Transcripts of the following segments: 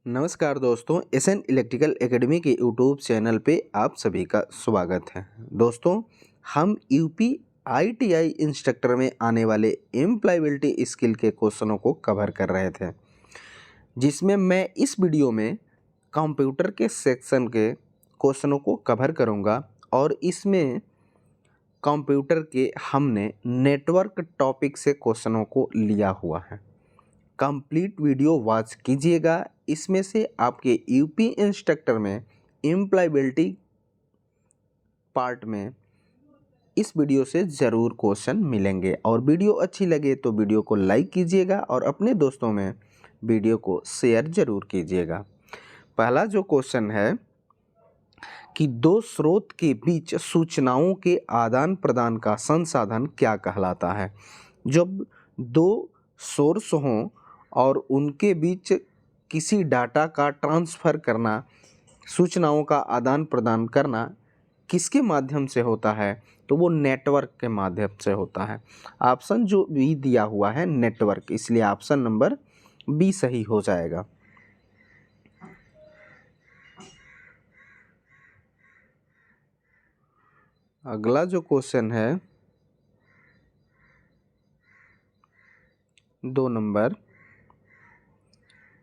नमस्कार दोस्तों, SN electrical academy के यूट्यूब चैनल पे आप सभी का स्वागत है। दोस्तों, हम यूपी आईटीआई इंस्ट्रक्टर में आने वाले एम्प्लॉयबिलिटी स्किल के क्वेश्चनों को कवर कर रहे थे, जिसमें मैं इस वीडियो में कंप्यूटर के सेक्शन के क्वेश्चनों को कवर करूंगा और इसमें कंप्यूटर के हमने नेटवर्क टॉपिक से क्वेश्चनों को लिया हुआ है। कंप्लीट वीडियो वॉच कीजिएगा। इसमें से आपके यूपी इंस्ट्रक्टर में एम्प्लॉयबिलिटी पार्ट में इस वीडियो से ज़रूर क्वेश्चन मिलेंगे और वीडियो अच्छी लगे तो वीडियो को लाइक कीजिएगा और अपने दोस्तों में वीडियो को शेयर ज़रूर कीजिएगा। पहला जो क्वेश्चन है कि दो स्रोत के बीच सूचनाओं के आदान प्रदान का संसाधन क्या कहलाता है। जब दो सोर्स हों और उनके बीच किसी डाटा का ट्रांसफ़र करना, सूचनाओं का आदान प्रदान करना किसके माध्यम से होता है, तो वो नेटवर्क के माध्यम से होता है। ऑप्शन जो बी दिया हुआ है नेटवर्क, इसलिए ऑप्शन नंबर बी सही हो जाएगा। अगला जो क्वेश्चन है 2 नंबर,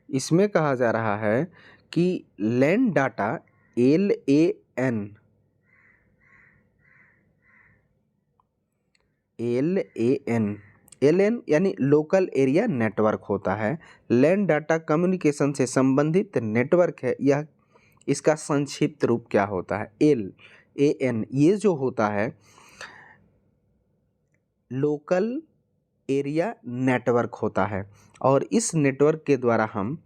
इसमें कहा जा रहा है कि लैन डाटा LAN यानी लोकल एरिया नेटवर्क होता है। लैन डाटा कम्युनिकेशन से संबंधित नेटवर्क है। यह इसका संक्षिप्त रूप क्या होता है? LAN ये जो होता है लोकल एरिया नेटवर्क होता है और इस नेटवर्क के द्वारा हम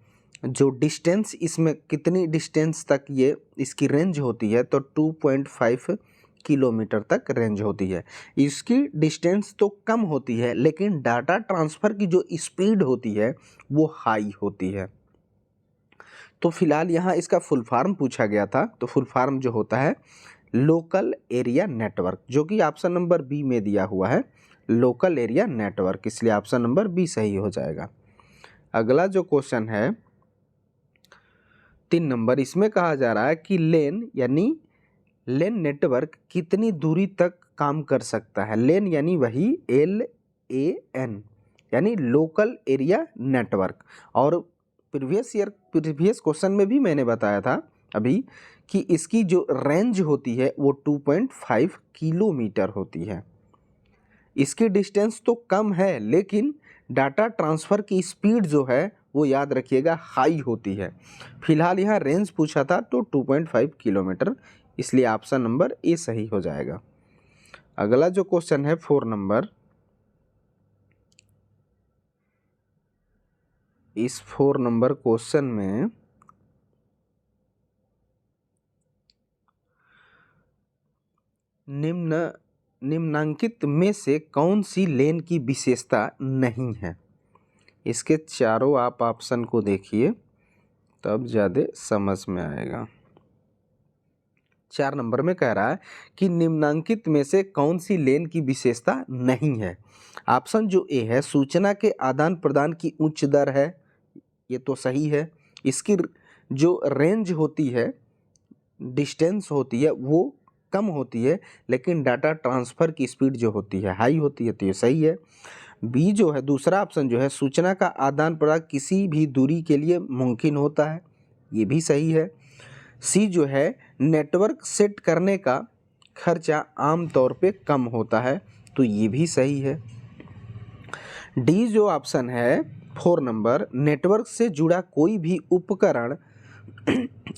जो डिस्टेंस, इसमें कितनी डिस्टेंस तक ये इसकी रेंज होती है, तो 2.5 किलोमीटर तक रेंज होती है। इसकी डिस्टेंस तो कम होती है लेकिन डाटा ट्रांसफ़र की जो स्पीड होती है वो हाई होती है। तो फिलहाल यहाँ इसका फुल फॉर्म पूछा गया था, तो फुल फॉर्म जो होता है लोकल एरिया नेटवर्क, जो कि ऑप्शन नंबर बी में दिया हुआ है लोकल एरिया नेटवर्क, इसलिए ऑप्शन नंबर बी सही हो जाएगा। अगला जो क्वेश्चन है 3 नंबर, इसमें कहा जा रहा है कि लेन नेटवर्क कितनी दूरी तक काम कर सकता है। लेन यानी वही LAN यानी लोकल एरिया नेटवर्क, और प्रीवियस क्वेश्चन में भी मैंने बताया था अभी कि इसकी जो रेंज होती है वो 2.5 किलोमीटर होती है। इसकी डिस्टेंस तो कम है लेकिन डाटा ट्रांसफ़र की स्पीड जो है वो याद रखिएगा हाई होती है। फिलहाल यहाँ रेंज पूछा था तो 2.5 किलोमीटर, इसलिए ऑप्शन नंबर ए सही हो जाएगा। अगला जो क्वेश्चन है 4 नंबर, इस 4 नंबर क्वेश्चन में निम्नांकित में से कौन सी लेन की विशेषता नहीं है। इसके चारों आप ऑप्शन को देखिए तब ज़्यादा समझ में आएगा। 4 नंबर में कह रहा है कि निम्नांकित में से कौन सी लेन की विशेषता नहीं है। ऑप्शन जो ए है सूचना के आदान प्रदान की उच्च दर है, ये तो सही है। इसकी जो रेंज होती है, डिस्टेंस होती है वो कम होती है लेकिन डाटा ट्रांसफ़र की स्पीड जो होती है हाई होती है, तो ये सही है। बी जो है दूसरा ऑप्शन जो है सूचना का आदान प्रदान किसी भी दूरी के लिए मुमकिन होता है, ये भी सही है। सी जो है नेटवर्क सेट करने का खर्चा आमतौर पे कम होता है, तो ये भी सही है। डी जो ऑप्शन है 4 नंबर, नेटवर्क से जुड़ा कोई भी उपकरण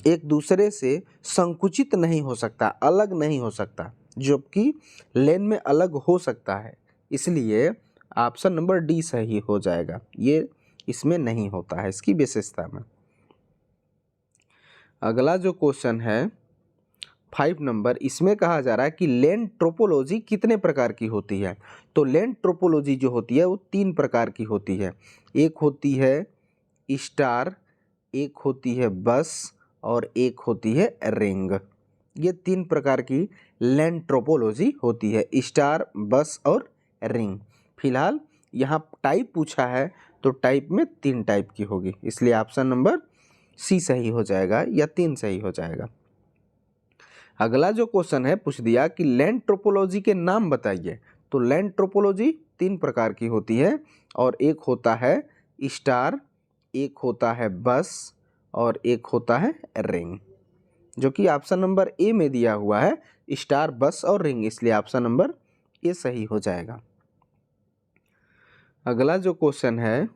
एक दूसरे से संकुचित नहीं हो सकता, अलग नहीं हो सकता, जबकि लेन में अलग हो सकता है, इसलिए ऑप्शन नंबर डी सही हो जाएगा। ये इसमें नहीं होता है इसकी विशेषता में। अगला जो क्वेश्चन है 5 नंबर, इसमें कहा जा रहा है कि लेन ट्रोपोलॉजी कितने प्रकार की होती है। तो लेन ट्रोपोलॉजी जो होती है वो 3 प्रकार की होती है। एक होती है स्टार, एक होती है बस और एक होती है रिंग। ये 3 प्रकार की लेन ट्रोपोलॉजी होती है, स्टार, बस और रिंग। फिलहाल यहाँ टाइप पूछा है तो टाइप में 3 टाइप की होगी, इसलिए ऑप्शन नंबर सी सही हो जाएगा या 3 सही हो जाएगा। अगला जो क्वेश्चन है पूछ दिया कि लैंड ट्रोपोलॉजी के नाम बताइए। तो लैंड ट्रोपोलॉजी 3 प्रकार की होती है और एक होता है स्टार, एक होता है बस और एक होता है रिंग, जो कि ऑप्शन नंबर ए में दिया हुआ है, स्टार, बस और रिंग, इसलिए ऑप्शन नंबर ए सही हो जाएगा। अगला जो क्वेश्चन है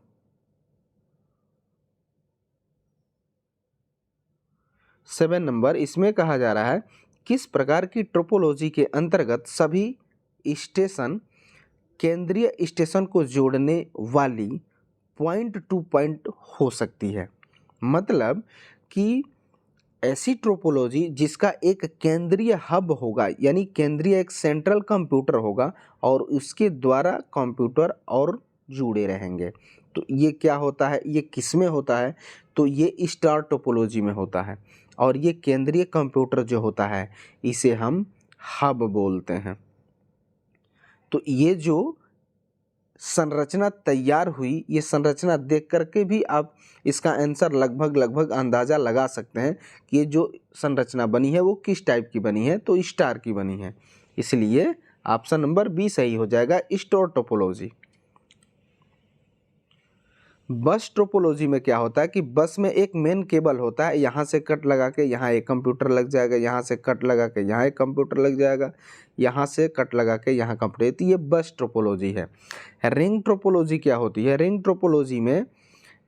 7 नंबर, इसमें कहा जा रहा है किस प्रकार की ट्रोपोलॉजी के अंतर्गत सभी स्टेशन केंद्रीय स्टेशन को जोड़ने वाली पॉइंट टू पॉइंट हो सकती है। मतलब कि ऐसी ट्रोपोलॉजी जिसका एक केंद्रीय हब होगा, यानी केंद्रीय एक सेंट्रल कंप्यूटर होगा और उसके द्वारा कंप्यूटर और जुड़े रहेंगे। तो ये क्या होता है, ये किस में होता है? तो ये स्टार टोपोलॉजी में होता है और ये केंद्रीय कंप्यूटर जो होता है इसे हम हब बोलते हैं। तो ये जो संरचना तैयार हुई, ये संरचना देख करके भी आप इसका आंसर लगभग अंदाज़ा लगा सकते हैं कि ये जो संरचना बनी है वो किस टाइप की बनी है, तो स्टार की बनी है, इसलिए ऑप्शन नंबर बी सही हो जाएगा, स्टार टोपोलॉजी। बस ट्रोपोलॉजी में क्या होता है कि बस में एक मेन केबल होता है, यहाँ से कट लगा के यहाँ एक कंप्यूटर लग जाएगा, यहाँ से कट लगा के यहाँ एक कंप्यूटर लग जाएगा, यहाँ से कट लगा के यहाँ कंप्यूटर, तो ये बस ट्रोपोलॉजी है। रिंग ट्रोपोलॉजी क्या होती है? रिंग ट्रोपोलॉजी में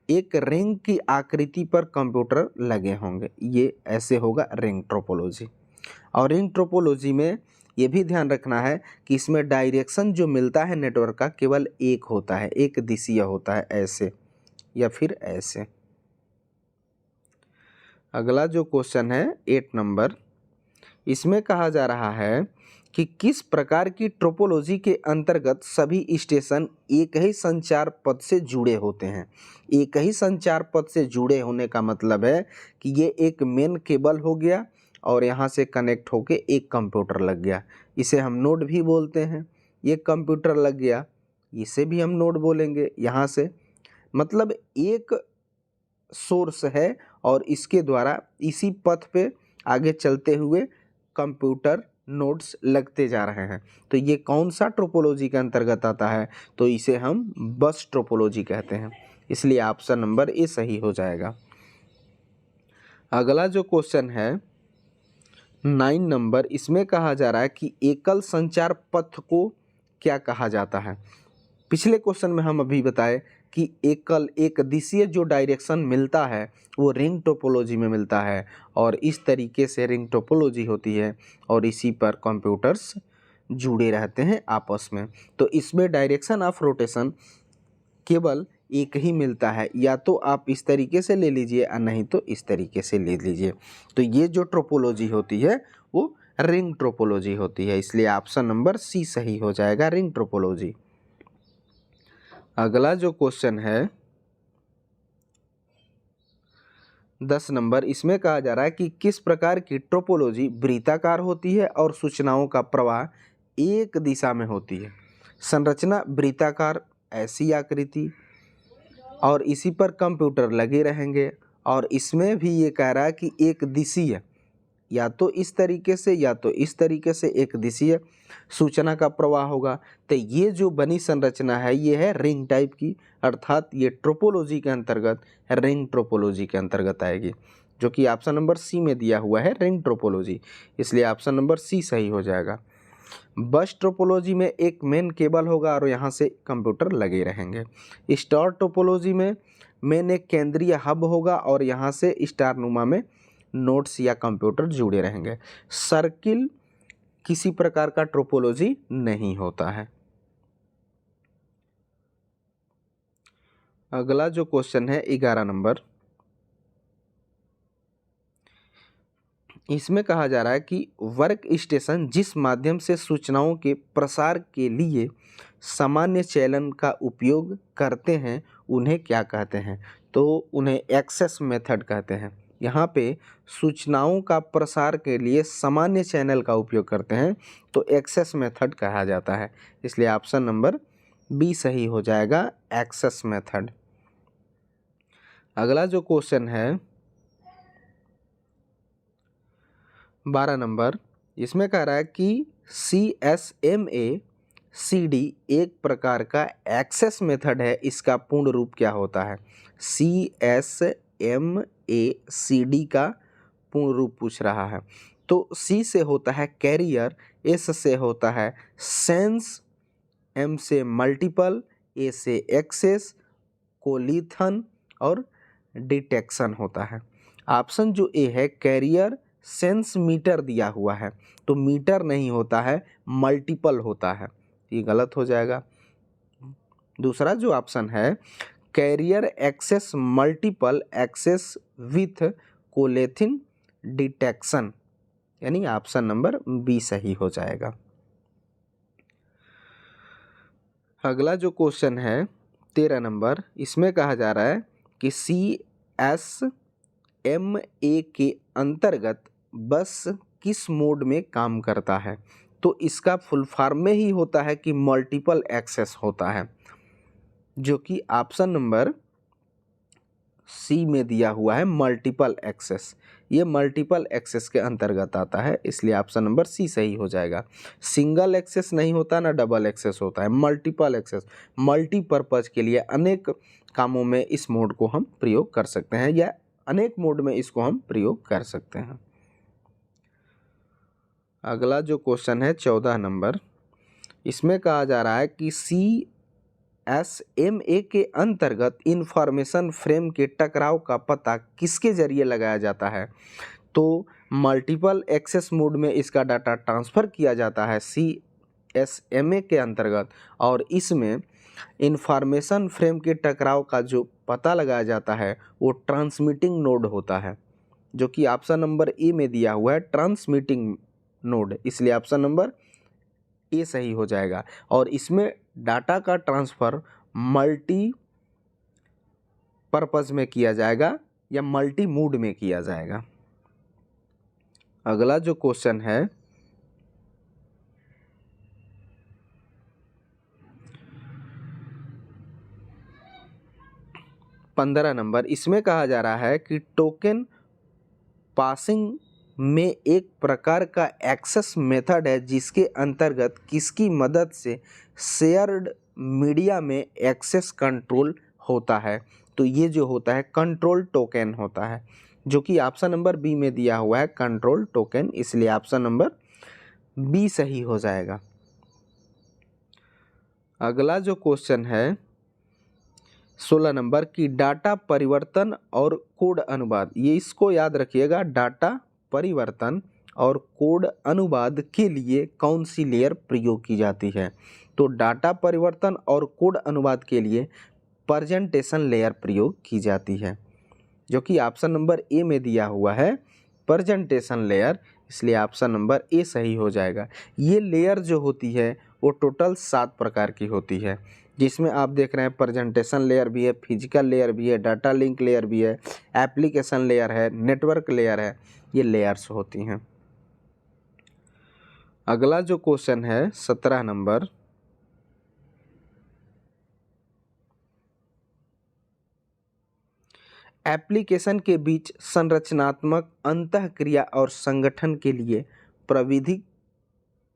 एक रिंग की आकृति पर कंप्यूटर लगे होंगे, ये ऐसे होगा रिंग ट्रोपोलॉजी। और रिंग ट्रोपोलॉजी में ये भी ध्यान रखना है कि इसमें डायरेक्शन जो मिलता है नेटवर्क का केवल एक होता है, एक दिशीय होता है, ऐसे या फिर ऐसे। अगला जो क्वेश्चन है 8 नंबर, इसमें कहा जा रहा है कि किस प्रकार की ट्रोपोलॉजी के अंतर्गत सभी स्टेशन एक ही संचार पथ से जुड़े होते हैं। एक ही संचार पथ से जुड़े होने का मतलब है कि ये एक मेन केबल हो गया और यहाँ से कनेक्ट होके एक कंप्यूटर लग गया, इसे हम नोड भी बोलते हैं। ये कंप्यूटर लग गया, इसे भी हम नोड बोलेंगे। यहाँ से मतलब एक सोर्स है और इसके द्वारा इसी पथ पे आगे चलते हुए कंप्यूटर नोड्स लगते जा रहे हैं। तो ये कौन सा ट्रोपोलॉजी के अंतर्गत आता है? तो इसे हम बस ट्रोपोलॉजी कहते हैं, इसलिए ऑप्शन नंबर ए सही हो जाएगा। अगला जो क्वेश्चन है 9 नंबर, इसमें कहा जा रहा है कि एकल संचार पथ को क्या कहा जाता है। पिछले क्वेश्चन में हम अभी बताए कि एकल एक दिशीय जो डायरेक्शन मिलता है वो रिंग टोपोलॉजी में मिलता है और इस तरीके से रिंग टोपोलॉजी होती है और इसी पर कंप्यूटर्स जुड़े रहते हैं आपस में। तो इसमें डायरेक्शन ऑफ रोटेशन केवल एक ही मिलता है, या तो आप इस तरीके से ले लीजिए और नहीं तो इस तरीके से ले लीजिए। तो ये जो ट्रोपोलॉजी होती है वो रिंग ट्रोपोलॉजी होती है, इसलिए ऑप्शन नंबर सी सही हो जाएगा, रिंग ट्रोपोलॉजी। अगला जो क्वेश्चन है 10 नंबर, इसमें कहा जा रहा है कि किस प्रकार की ट्रोपोलॉजी वृत्ताकार होती है और सूचनाओं का प्रवाह एक दिशा में होती है। संरचना वृत्ताकार, ऐसी आकृति और इसी पर कंप्यूटर लगे रहेंगे और इसमें भी ये कह रहा है कि एक दिशीय, या तो इस तरीके से या तो इस तरीके से एक दिशीय सूचना का प्रवाह होगा। तो ये जो बनी संरचना है ये है रिंग टाइप की, अर्थात ये ट्रोपोलॉजी के अंतर्गत रिंग ट्रोपोलॉजी के अंतर्गत आएगी, जो कि ऑप्शन नंबर सी में दिया हुआ है रिंग ट्रोपोलॉजी, इसलिए ऑप्शन नंबर सी सही हो जाएगा। बस ट्रोपोलॉजी में एक मेन केबल होगा और यहाँ से कंप्यूटर लगे रहेंगे। स्टार टोपोलॉजी में मेन एक केंद्रीय हब होगा और यहाँ से स्टार नुमा में नोड्स या कंप्यूटर जुड़े रहेंगे। सर्किल किसी प्रकार का ट्रोपोलॉजी नहीं होता है। अगला जो क्वेश्चन है 11 नंबर, इसमें कहा जा रहा है कि वर्क स्टेशन जिस माध्यम से सूचनाओं के प्रसार के लिए सामान्य चैनल का उपयोग करते हैं उन्हें क्या कहते हैं? तो उन्हें एक्सेस मेथड कहते हैं। यहाँ पे सूचनाओं का प्रसार के लिए सामान्य चैनल का उपयोग करते हैं तो एक्सेस मेथड कहा जाता है, इसलिए ऑप्शन नंबर बी सही हो जाएगा, एक्सेस मेथड। अगला जो क्वेश्चन है 12 नंबर इसमें कह रहा है कि CSMA CD एक प्रकार का एक्सेस मेथड है, इसका पूर्ण रूप क्या होता है? CSMA CD का पूर्ण रूप पूछ रहा है। तो C से होता है कैरियर, S से होता है सेंस, M से मल्टीपल, A से एक्सेस, कोलिथन और डिटेक्शन होता है। ऑप्शन जो ए है कैरियर सेंस मीटर दिया हुआ है, तो मीटर नहीं होता है, मल्टीपल होता है, ये गलत हो जाएगा। दूसरा जो ऑप्शन है carrier access multiple access with collision detection, यानी ऑप्शन नंबर बी सही हो जाएगा। अगला जो क्वेश्चन है 13 नंबर, इसमें कहा जा रहा है कि CSMA के अंतर्गत बस किस मोड में काम करता है? तो इसका फुल फॉर्म में ही होता है कि मल्टीपल एक्सेस होता है, जो कि ऑप्शन नंबर सी में दिया हुआ है मल्टीपल एक्सेस। ये मल्टीपल एक्सेस के अंतर्गत आता है, इसलिए ऑप्शन नंबर सी सही हो जाएगा। सिंगल एक्सेस नहीं होता ना डबल एक्सेस होता है, मल्टीपल एक्सेस, मल्टीपर्पज के लिए अनेक कामों में इस मोड को हम प्रयोग कर सकते हैं, या अनेक मोड में इसको हम प्रयोग कर सकते हैं। अगला जो क्वेश्चन है 14 नंबर, इसमें कहा जा रहा है कि CSMA के अंतर्गत इंफॉर्मेशन फ्रेम के टकराव का पता किसके जरिए लगाया जाता है? तो मल्टीपल एक्सेस मोड में इसका डाटा ट्रांसफ़र किया जाता है CSMA के अंतर्गत, और इसमें इंफॉर्मेशन फ्रेम के टकराव का जो पता लगाया जाता है वो ट्रांसमिटिंग नोड होता है, जो कि ऑप्शन नंबर ए में दिया हुआ है ट्रांसमिटिंग नोड, इसलिए ऑप्शन नंबर ए सही हो जाएगा। और इसमें डाटा का ट्रांसफ़र मल्टी पर्पज़ में किया जाएगा या मल्टी मूड में किया जाएगा। अगला जो क्वेश्चन है 15 नंबर, इसमें कहा जा रहा है कि टोकन पासिंग में एक प्रकार का एक्सेस मेथड है जिसके अंतर्गत किसकी मदद से शेयर्ड मीडिया में एक्सेस कंट्रोल होता है? तो ये जो होता है कंट्रोल टोकन होता है, जो कि ऑप्शन नंबर बी में दिया हुआ है कंट्रोल टोकन, इसलिए ऑप्शन नंबर बी सही हो जाएगा। अगला जो क्वेश्चन है 16 नंबर की डाटा परिवर्तन और कोड अनुवाद, ये इसको याद रखिएगा, डाटा परिवर्तन और कोड अनुवाद के लिए कौन सी लेयर प्रयोग की जाती है? तो डाटा परिवर्तन और कोड अनुवाद के लिए प्रेजेंटेशन लेयर प्रयोग की जाती है, जो कि ऑप्शन नंबर ए में दिया हुआ है प्रेजेंटेशन लेयर, इसलिए ऑप्शन नंबर ए सही हो जाएगा। ये लेयर जो होती है वो टोटल 7 प्रकार की होती है, जिसमें आप देख रहे हैं प्रेजेंटेशन लेयर भी है, फिजिकल लेयर भी है, डाटा लिंक लेयर भी है, एप्लीकेशन लेयर है, नेटवर्क लेयर है, ये लेयर्स होती हैं। अगला जो क्वेश्चन है 17 नंबर, एप्लीकेशन के बीच संरचनात्मक अंतःक्रिया और संगठन के लिए प्रविधि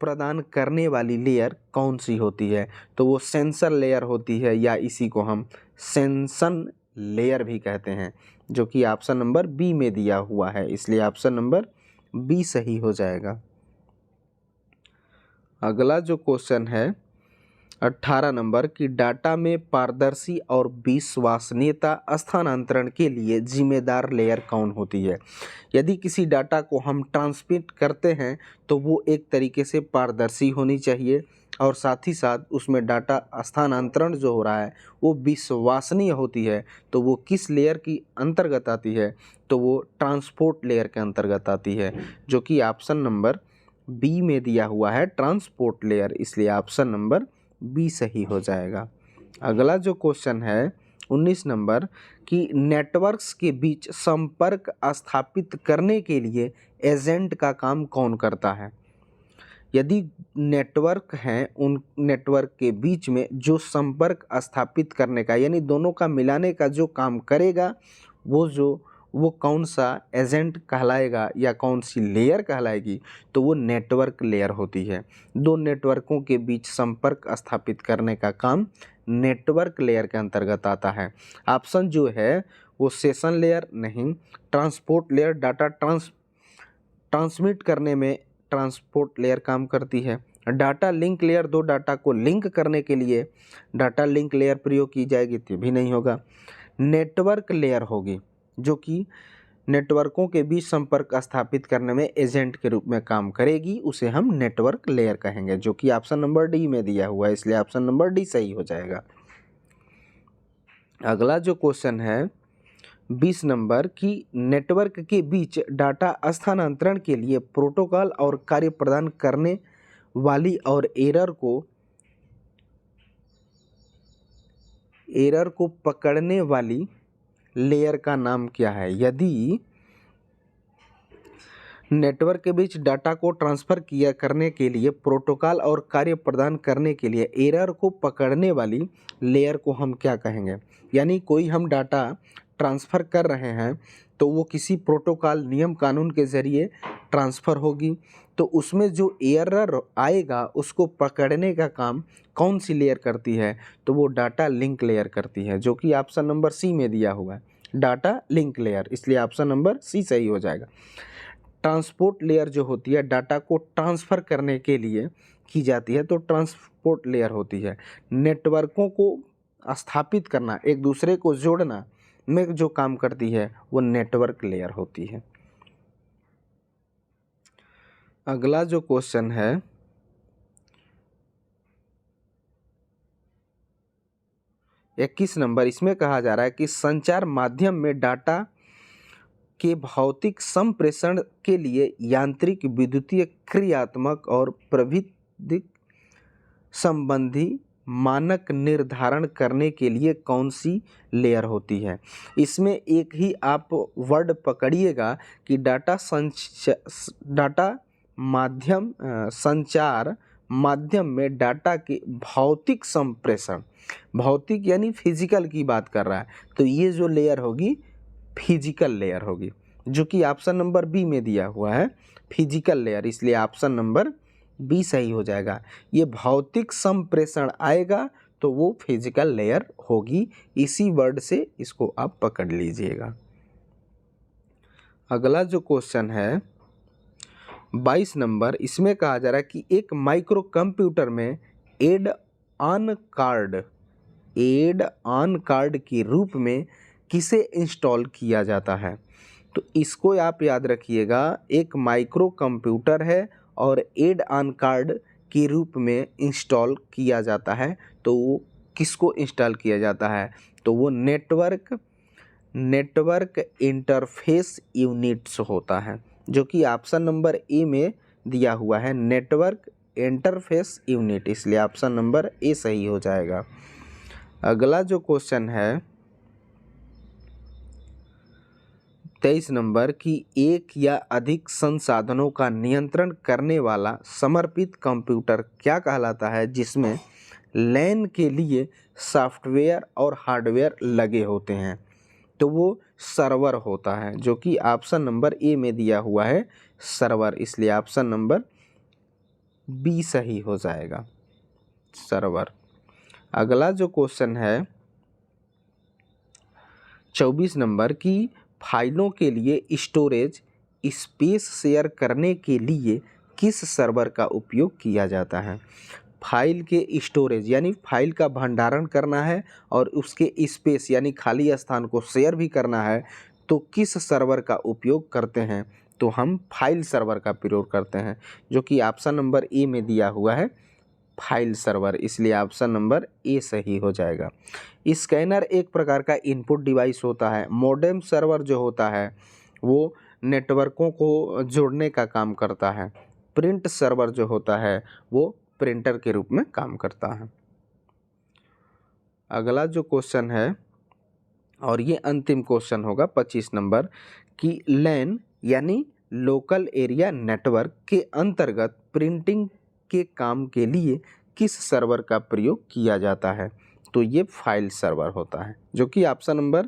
प्रदान करने वाली लेयर कौन सी होती है? तो वो सेंसर लेयर होती है, या इसी को हम सेंसन लेयर भी कहते हैं, जो कि ऑप्शन नंबर बी में दिया हुआ है, इसलिए ऑप्शन नंबर बी सही हो जाएगा। अगला जो क्वेश्चन है 18 नंबर की डाटा में पारदर्शी और विश्वसनीयता स्थानांतरण के लिए जिम्मेदार लेयर कौन होती है? यदि किसी डाटा को हम ट्रांसमिट करते हैं तो वो एक तरीके से पारदर्शी होनी चाहिए, और साथ ही साथ उसमें डाटा स्थानांतरण जो हो रहा है वो विश्वसनीय होती है, तो वो किस लेयर की अंतर्गत आती है? तो वो ट्रांसपोर्ट लेयर के अंतर्गत आती है, जो कि ऑप्शन नंबर बी में दिया हुआ है ट्रांसपोर्ट लेयर, इसलिए ऑप्शन नंबर बी सही हो जाएगा। अगला जो क्वेश्चन है 19 नंबर कि नेटवर्क्स के बीच संपर्क स्थापित करने के लिए एजेंट का काम कौन करता है? यदि नेटवर्क हैं, उन नेटवर्क के बीच में जो संपर्क स्थापित करने का, यानी दोनों का मिलाने का जो काम करेगा, वो जो वो कौन सा एजेंट कहलाएगा या कौन सी लेयर कहलाएगी, तो वो नेटवर्क लेयर होती है। दो नेटवर्कों के बीच संपर्क स्थापित करने का काम नेटवर्क लेयर के अंतर्गत आता है। ऑप्शन जो है वो सेशन लेयर नहीं, ट्रांसपोर्ट लेयर डाटा ट्रांसमिट करने में ट्रांसपोर्ट लेयर काम करती है। डाटा लिंक लेयर दो डाटा को लिंक करने के लिए डाटा लिंक लेयर प्रयोग की जाएगी, तो भी नहीं होगा। नेटवर्क लेयर होगी जो कि नेटवर्कों के बीच संपर्क स्थापित करने में एजेंट के रूप में काम करेगी, उसे हम नेटवर्क लेयर कहेंगे, जो कि ऑप्शन नंबर डी में दिया हुआ है, इसलिए ऑप्शन नंबर डी सही हो जाएगा। अगला जो क्वेश्चन है 20 नंबर की नेटवर्क के बीच डाटा स्थानांतरण के लिए प्रोटोकॉल और कार्य प्रदान करने वाली और एरर को पकड़ने वाली लेयर का नाम क्या है। यदि नेटवर्क के बीच डाटा को ट्रांसफ़र किया करने के लिए प्रोटोकॉल और कार्य प्रदान करने के लिए एरर को पकड़ने वाली लेयर को हम क्या कहेंगे। यानी कोई हम डाटा ट्रांसफ़र कर रहे हैं तो वो किसी प्रोटोकॉल नियम कानून के ज़रिए ट्रांसफ़र होगी, तो उसमें जो एरर आएगा उसको पकड़ने का काम कौन सी लेयर करती है, तो वो डाटा लिंक लेयर करती है, जो कि ऑप्शन नंबर सी में दिया हुआ है, डाटा लिंक लेयर, इसलिए ऑप्शन नंबर सी सही हो जाएगा। ट्रांसपोर्ट लेयर जो होती है डाटा को ट्रांसफ़र करने के लिए की जाती है, तो ट्रांसपोर्ट लेयर होती है। नेटवर्कों को स्थापित करना, एक दूसरे को जोड़ना में जो काम करती है वो नेटवर्क लेयर होती है। अगला जो क्वेश्चन है 21 नंबर, इसमें कहा जा रहा है कि संचार माध्यम में डाटा के भौतिक संप्रेषण के लिए यांत्रिक, विद्युतीय, क्रियात्मक और प्राविधिक संबंधी मानक निर्धारण करने के लिए कौन सी लेयर होती है। इसमें एक ही आप वर्ड पकड़िएगा कि संचार माध्यम में डाटा के भौतिक संप्रेषण, भौतिक यानी फिजिकल की बात कर रहा है, तो ये जो लेयर होगी फिजिकल लेयर होगी, जो कि ऑप्शन नंबर बी में दिया हुआ है, फिजिकल लेयर, इसलिए ऑप्शन नंबर बी सही हो जाएगा। ये भौतिक संप्रेषण आएगा तो वो फिजिकल लेयर होगी, इसी वर्ड से इसको आप पकड़ लीजिएगा। अगला जो क्वेश्चन है 22 नंबर, इसमें कहा जा रहा है कि एक माइक्रो कंप्यूटर में एड ऑन कार्ड के रूप में किसे इंस्टॉल किया जाता है। तो इसको आप याद रखिएगा, एक माइक्रो कंप्यूटर है और एड ऑन कार्ड के रूप में इंस्टॉल किया जाता है, तो वो किसको इंस्टॉल किया जाता है, तो वो नेटवर्क इंटरफेस यूनिट्स होता है, जो कि ऑप्शन नंबर ए में दिया हुआ है, नेटवर्क इंटरफेस यूनिट, इसलिए ऑप्शन नंबर ए सही हो जाएगा। अगला जो क्वेश्चन है 23 नंबर की एक या अधिक संसाधनों का नियंत्रण करने वाला समर्पित कंप्यूटर क्या कहलाता है, जिसमें लैन के लिए सॉफ्टवेयर और हार्डवेयर लगे होते हैं, तो वो सर्वर होता है, जो कि ऑप्शन नंबर ए में दिया हुआ है, सर्वर, इसलिए ऑप्शन नंबर बी सही हो जाएगा, सर्वर। अगला जो क्वेश्चन है 24 नंबर की फाइलों के लिए स्टोरेज स्पेस शेयर करने के लिए किस सर्वर का उपयोग किया जाता है। फाइल के स्टोरेज यानी फाइल का भंडारण करना है और उसके स्पेस यानी खाली स्थान को शेयर भी करना है, तो किस सर्वर का उपयोग करते हैं, तो हम फाइल सर्वर का प्रयोग करते हैं, जो कि ऑप्शन नंबर ए में दिया हुआ है, फाइल सर्वर, इसलिए ऑप्शन नंबर ए सही हो जाएगा। स्कैनर एक प्रकार का इनपुट डिवाइस होता है। मोडेम सर्वर जो होता है वो नेटवर्कों को जोड़ने का काम करता है। प्रिंट सर्वर जो होता है वो प्रिंटर के रूप में काम करता है। अगला जो क्वेश्चन है और ये अंतिम क्वेश्चन होगा 25 नंबर की लैन यानी लोकल एरिया नेटवर्क के अंतर्गत प्रिंटिंग के काम के लिए किस सर्वर का प्रयोग किया जाता है, तो ये फाइल सर्वर होता है, जो कि ऑप्शन नंबर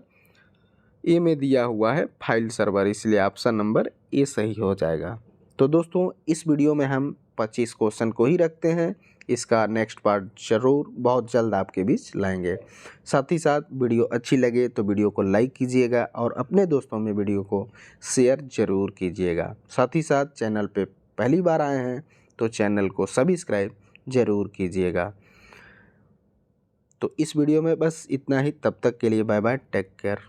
ए में दिया हुआ है फाइल सर्वर, इसलिए ऑप्शन नंबर ए सही हो जाएगा। तो दोस्तों इस वीडियो में हम 25 क्वेश्चन को ही रखते हैं, इसका नेक्स्ट पार्ट ज़रूर बहुत जल्द आपके बीच लाएंगे। साथ ही साथ वीडियो अच्छी लगे तो वीडियो को लाइक कीजिएगा और अपने दोस्तों में वीडियो को शेयर ज़रूर कीजिएगा। साथ ही साथ चैनल पे पहली बार आए हैं तो चैनल को सब्सक्राइब ज़रूर कीजिएगा। तो इस वीडियो में बस इतना ही, तब तक के लिए बाय बाय, टेक केयर।